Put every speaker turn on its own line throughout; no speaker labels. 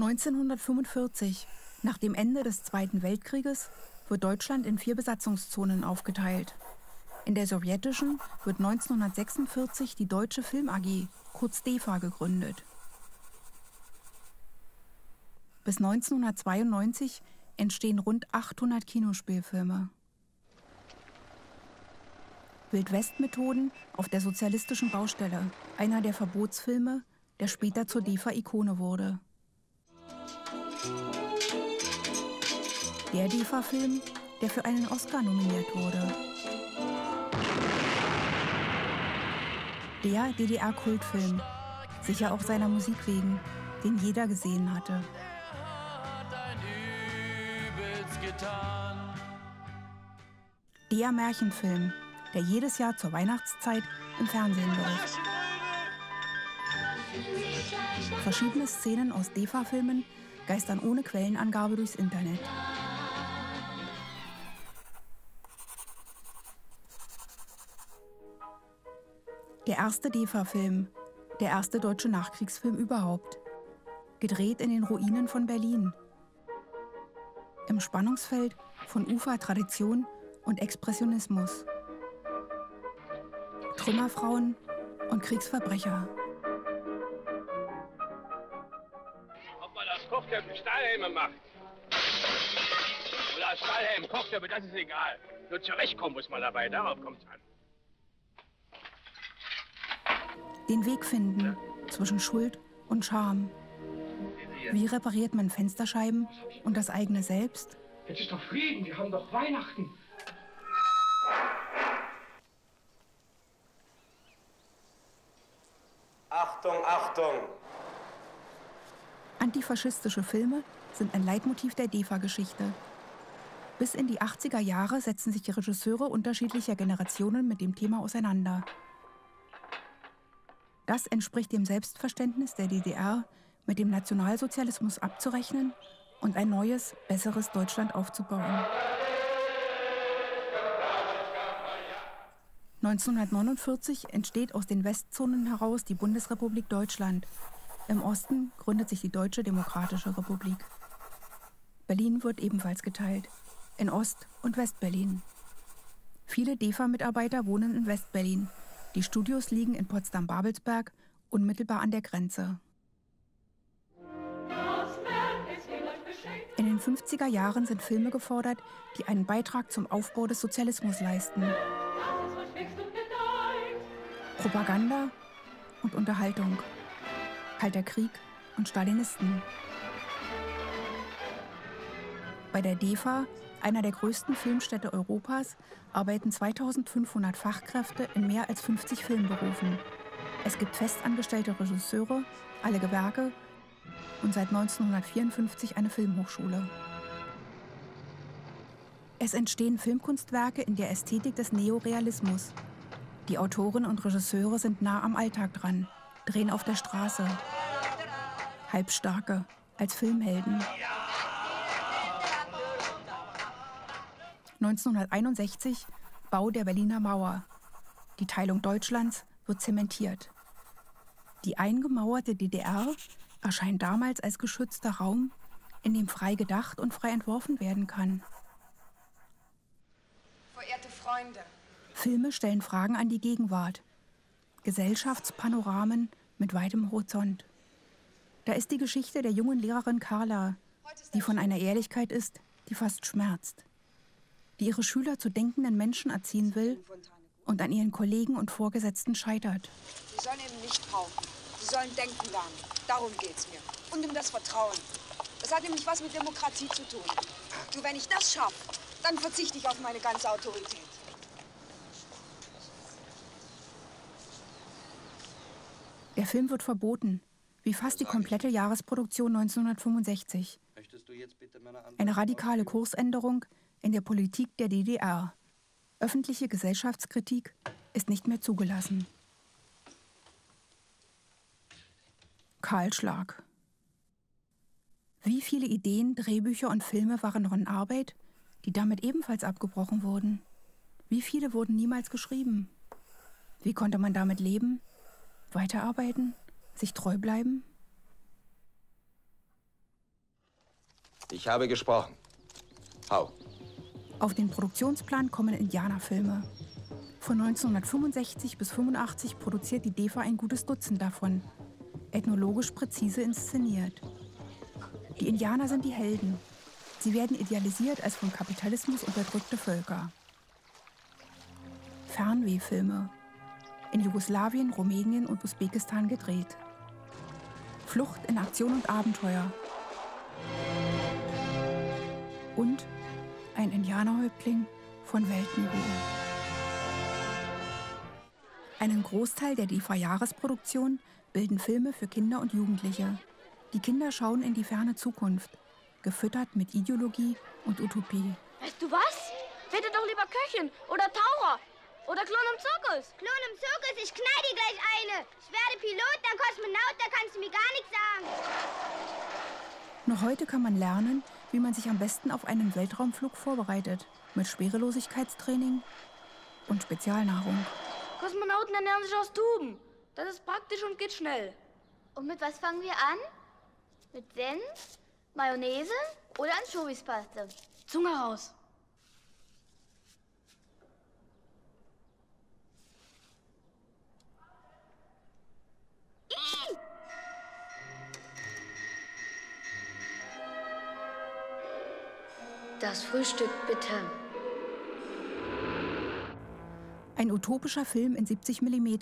1945, nach dem Ende des Zweiten Weltkrieges, wird Deutschland in 4 Besatzungszonen aufgeteilt. In der sowjetischen wird 1946 die Deutsche Film AG, kurz DEFA, gegründet. Bis 1992 entstehen rund 800 Kinospielfilme. Wildwest-Methoden auf der sozialistischen Baustelle, einer der Verbotsfilme, der später zur DEFA-Ikone wurde. Der DEFA-Film, der für einen Oscar nominiert wurde. Der DDR-Kultfilm, sicher auch seiner Musik wegen, den jeder gesehen hatte. Der Märchenfilm, der jedes Jahr zur Weihnachtszeit im Fernsehen läuft. Verschiedene Szenen aus DEFA-Filmen geistern ohne Quellenangabe durchs Internet. Der erste DEFA-Film, der erste deutsche Nachkriegsfilm überhaupt. Gedreht in den Ruinen von Berlin. Im Spannungsfeld von Ufertradition und Expressionismus. Trümmerfrauen und Kriegsverbrecher.
Ob man aus Kochtöpfen Stahlhelme macht oder aus Stahlhelm Kochtöpfe, das ist egal. Nur zurechtkommen muss man dabei, darauf kommt es an.
Den Weg finden zwischen Schuld und Scham. Wie repariert man Fensterscheiben und das eigene Selbst?
Jetzt ist doch Frieden, wir haben doch Weihnachten.
Achtung, Achtung!
Antifaschistische Filme sind ein Leitmotiv der DEFA-Geschichte. Bis in die 80er Jahre setzen sich die Regisseure unterschiedlicher Generationen mit dem Thema auseinander. Das entspricht dem Selbstverständnis der DDR, mit dem Nationalsozialismus abzurechnen und ein neues, besseres Deutschland aufzubauen. 1949 entsteht aus den Westzonen heraus die Bundesrepublik Deutschland. Im Osten gründet sich die Deutsche Demokratische Republik. Berlin wird ebenfalls geteilt, in Ost- und Westberlin. Viele DEFA-Mitarbeiter wohnen in Westberlin. Die Studios liegen in Potsdam-Babelsberg, unmittelbar an der Grenze. In den 50er Jahren sind Filme gefordert, die einen Beitrag zum Aufbau des Sozialismus leisten. Propaganda und Unterhaltung. Kalter Krieg und Stalinisten. Bei der DEFA, einer der größten Filmstädte Europas, arbeiten 2500 Fachkräfte in mehr als 50 Filmberufen. Es gibt festangestellte Regisseure, alle Gewerke und seit 1954 eine Filmhochschule. Es entstehen Filmkunstwerke in der Ästhetik des Neorealismus. Die Autoren und Regisseure sind nah am Alltag dran, drehen auf der Straße. Halbstarke als Filmhelden. 1961 Bau der Berliner Mauer. Die Teilung Deutschlands wird zementiert. Die eingemauerte DDR erscheint damals als geschützter Raum, in dem frei gedacht und frei entworfen werden kann.
Verehrte Freunde.
Filme stellen Fragen an die Gegenwart. Gesellschaftspanoramen mit weitem Horizont. Da ist die Geschichte der jungen Lehrerin Carla, die von einer Ehrlichkeit ist, die fast schmerzt. Die ihre Schüler zu denkenden Menschen erziehen will und an ihren Kollegen und Vorgesetzten scheitert.
Sie sollen eben nicht rauchen. Sie sollen denken lernen. Darum geht's mir. Und um das Vertrauen. Das hat nämlich was mit Demokratie zu tun. Nur wenn ich das schaffe, dann verzichte ich auf meine ganze Autorität.
Der Film wird verboten, wie fast die komplette Jahresproduktion 1965. Eine radikale Kursänderung in der Politik der DDR. Öffentliche Gesellschaftskritik ist nicht mehr zugelassen. Kahlschlag. Wie viele Ideen, Drehbücher und Filme waren noch in Arbeit, die damit ebenfalls abgebrochen wurden? Wie viele wurden niemals geschrieben? Wie konnte man damit leben? Weiterarbeiten? Sich treu bleiben?
Ich habe gesprochen. Hau.
Auf den Produktionsplan kommen Indianerfilme. Von 1965 bis 1985 produziert die DEFA ein gutes Dutzend davon. Ethnologisch präzise inszeniert. Die Indianer sind die Helden. Sie werden idealisiert als vom Kapitalismus unterdrückte Völker. Fernwehfilme. In Jugoslawien, Rumänien und Usbekistan gedreht. Flucht in Aktion und Abenteuer. Und ein Indianerhäuptling von Weltniveau. Einen Großteil der DEFA-Jahresproduktion bilden Filme für Kinder und Jugendliche. Die Kinder schauen in die ferne Zukunft, gefüttert mit Ideologie und Utopie.
Weißt du was? Werde doch lieber Köchin oder Taucher oder Klon im Zirkus.
Klon im Zirkus, ich knall dir gleich eine. Ich werde Pilot, dann Kosmonaut, da kannst du mir gar nichts sagen.
Noch heute kann man lernen, wie man sich am besten auf einen Weltraumflug vorbereitet. Mit Schwerelosigkeitstraining und Spezialnahrung.
Kosmonauten ernähren sich aus Tuben. Das ist praktisch und geht schnell.
Und mit was fangen wir an? Mit Senf, Mayonnaise oder Anchovispaste?
Zunge raus.
Das Frühstück bitte.
Ein utopischer Film in 70 mm,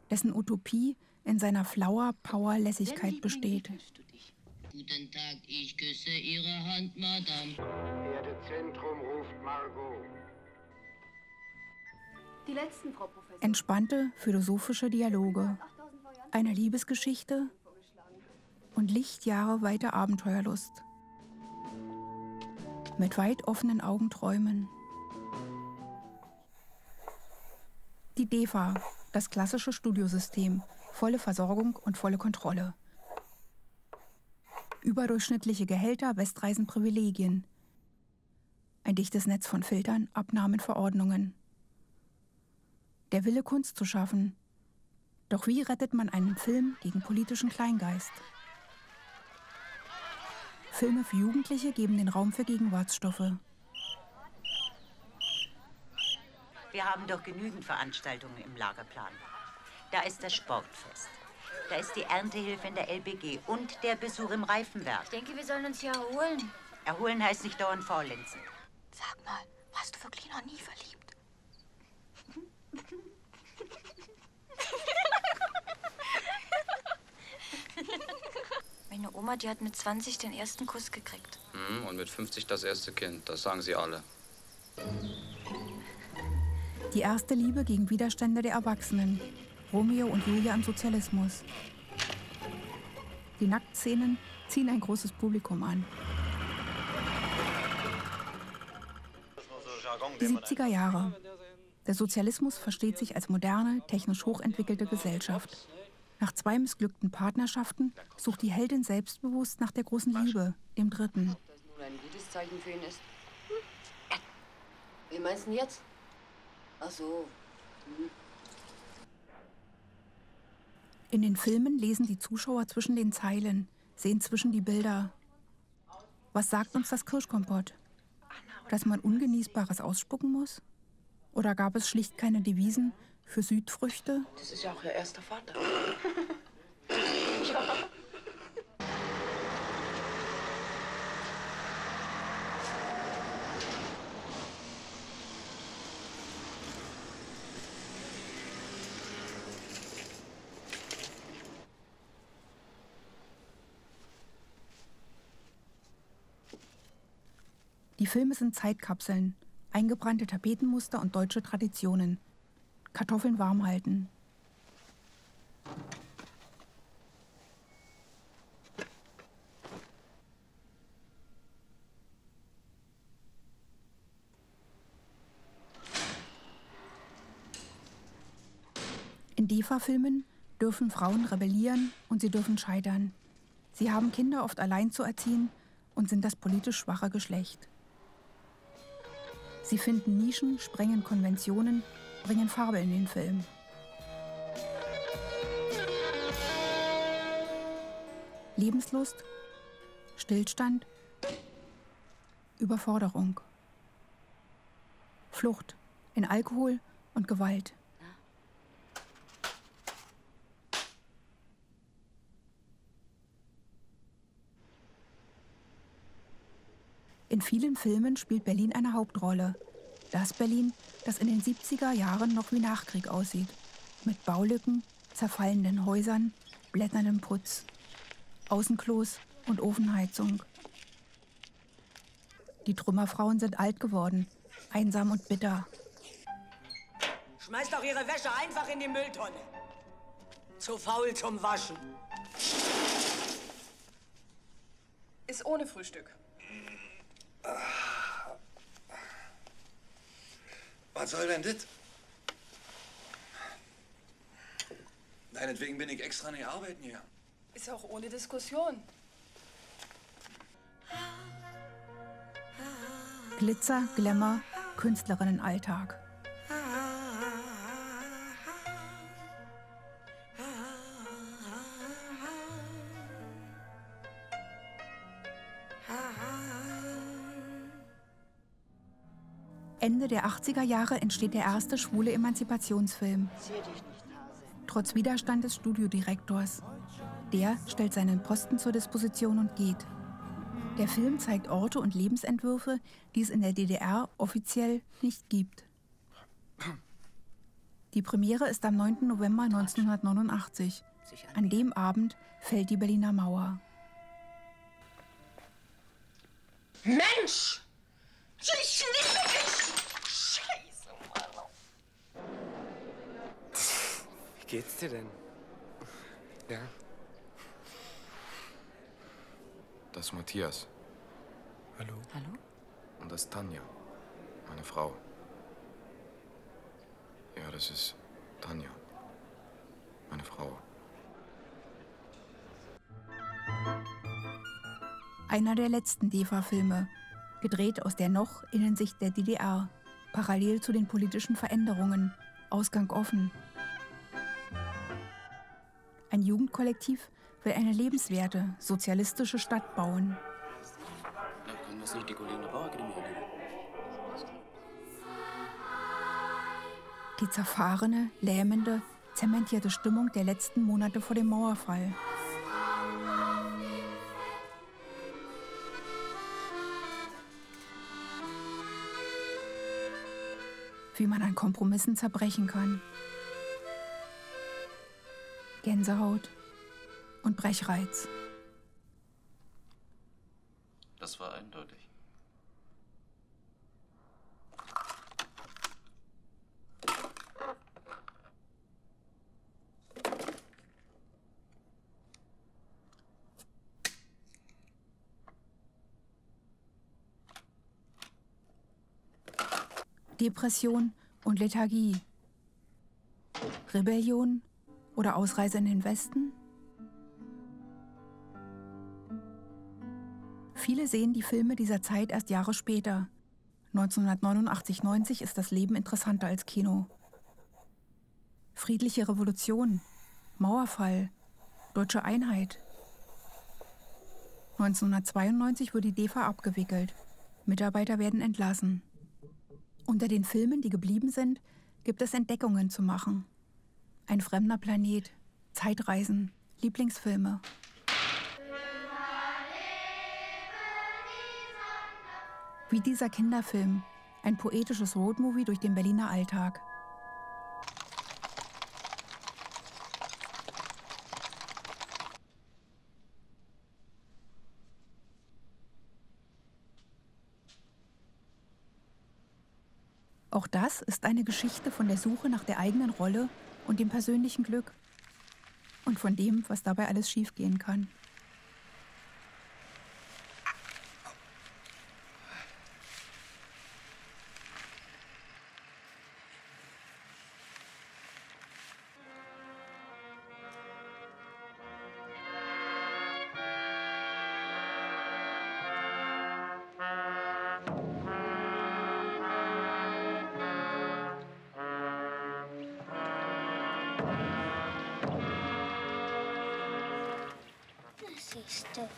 dessen Utopie in seiner Flower-Power-Lässigkeit besteht.
Guten Tag, ich küsse Ihre Hand, Madame.
Erdezentrum ruft Margot.
Die letzten, Frau Professor.
Entspannte philosophische Dialoge, eine Liebesgeschichte und Lichtjahre weiter Abenteuerlust. Mit weit offenen Augen träumen. Die DEFA, das klassische Studiosystem, volle Versorgung und volle Kontrolle. Überdurchschnittliche Gehälter, Westreisen, Privilegien. Ein dichtes Netz von Filtern, Abnahmen, Verordnungen. Der Wille, Kunst zu schaffen. Doch wie rettet man einen Film gegen politischen Kleingeist? Filme für Jugendliche geben den Raum für Gegenwartsstoffe.
Wir haben doch genügend Veranstaltungen im Lagerplan. Da ist das Sportfest. Da ist die Erntehilfe in der LBG und der Besuch im Reifenwerk.
Ich denke, wir sollen uns hier erholen.
Erholen heißt nicht dauernd faulenzen.
Sag mal, warst du wirklich noch nie verliebt? Meine Oma, die hat mit 20 den ersten Kuss gekriegt.
Und mit 50 das erste Kind, das sagen sie alle.
Die erste Liebe gegen Widerstände der Erwachsenen. Romeo und Julia im Sozialismus. Die Nacktszenen ziehen ein großes Publikum an. Die 70er Jahre. Der Sozialismus versteht sich als moderne, technisch hochentwickelte Gesellschaft. Nach 2 missglückten Partnerschaften sucht die Heldin selbstbewusst nach der großen Liebe, dem Dritten.
Ob das nun ein gutes Zeichen für ihn ist? Wie meinst du denn jetzt? Ach so.
In den Filmen lesen die Zuschauer zwischen den Zeilen, sehen zwischen die Bilder. Was sagt uns das Kirschkompott? Dass man Ungenießbares ausspucken muss? Oder gab es schlicht keine Devisen für Südfrüchte?
Das ist ja auch ihr erster Vater.
Die Filme sind Zeitkapseln, eingebrannte Tapetenmuster und deutsche Traditionen. Kartoffeln warm halten. In DEFA-Filmen dürfen Frauen rebellieren und sie dürfen scheitern. Sie haben Kinder oft allein zu erziehen und sind das politisch schwache Geschlecht. Sie finden Nischen, sprengen Konventionen, bringen Farbe in den Film. Lebenslust, Stillstand, Überforderung. Flucht in Alkohol und Gewalt. In vielen Filmen spielt Berlin eine Hauptrolle. Das Berlin, das in den 70er Jahren noch wie Nachkrieg aussieht. Mit Baulücken, zerfallenden Häusern, blätterndem Putz, Außenklos und Ofenheizung. Die Trümmerfrauen sind alt geworden, einsam und bitter.
Schmeißt doch Ihre Wäsche einfach in die Mülltonne. Zu faul zum Waschen.
Ist ohne Frühstück.
Was soll denn das? Deinetwegen bin ich extra nicht arbeiten hier.
Ist auch ohne Diskussion.
Glitzer, Glamour, Künstlerinnenalltag. Ende der 80er Jahre entsteht der erste schwule Emanzipationsfilm. Trotz Widerstand des Studiodirektors. Der stellt seinen Posten zur Disposition und geht. Der Film zeigt Orte und Lebensentwürfe, die es in der DDR offiziell nicht gibt. Die Premiere ist am 9. November 1989. An dem Abend fällt die Berliner Mauer.
Mensch! Ich liebe dich! Scheiße, Mann.
Wie geht's dir denn? Ja?
Das ist Matthias.
Hallo?
Hallo? Und das ist Tanja, meine Frau. Ja, das ist Tanja, meine Frau.
Einer der letzten DEFA-Filme, gedreht aus der noch Innensicht der DDR, parallel zu den politischen Veränderungen, Ausgang offen. Ein Jugendkollektiv will eine lebenswerte, sozialistische Stadt bauen.
Na, können das nicht die Kollegen der Bauakademie erleben?
Die zerfahrene, lähmende, zementierte Stimmung der letzten Monate vor dem Mauerfall. Wie man an Kompromissen zerbrechen kann. Gänsehaut und Brechreiz.
Das war eindeutig.
Depression und Lethargie. Rebellion oder Ausreise in den Westen? Viele sehen die Filme dieser Zeit erst Jahre später. 1989/90 ist das Leben interessanter als Kino. Friedliche Revolution, Mauerfall, deutsche Einheit. 1992 wird die DEFA abgewickelt. Mitarbeiter werden entlassen. Unter den Filmen, die geblieben sind, gibt es Entdeckungen zu machen. Ein fremder Planet, Zeitreisen, Lieblingsfilme. Wie dieser Kinderfilm, ein poetisches Roadmovie durch den Berliner Alltag. Auch das ist eine Geschichte von der Suche nach der eigenen Rolle und dem persönlichen Glück. Und von dem, was dabei alles schiefgehen kann.
Siehste,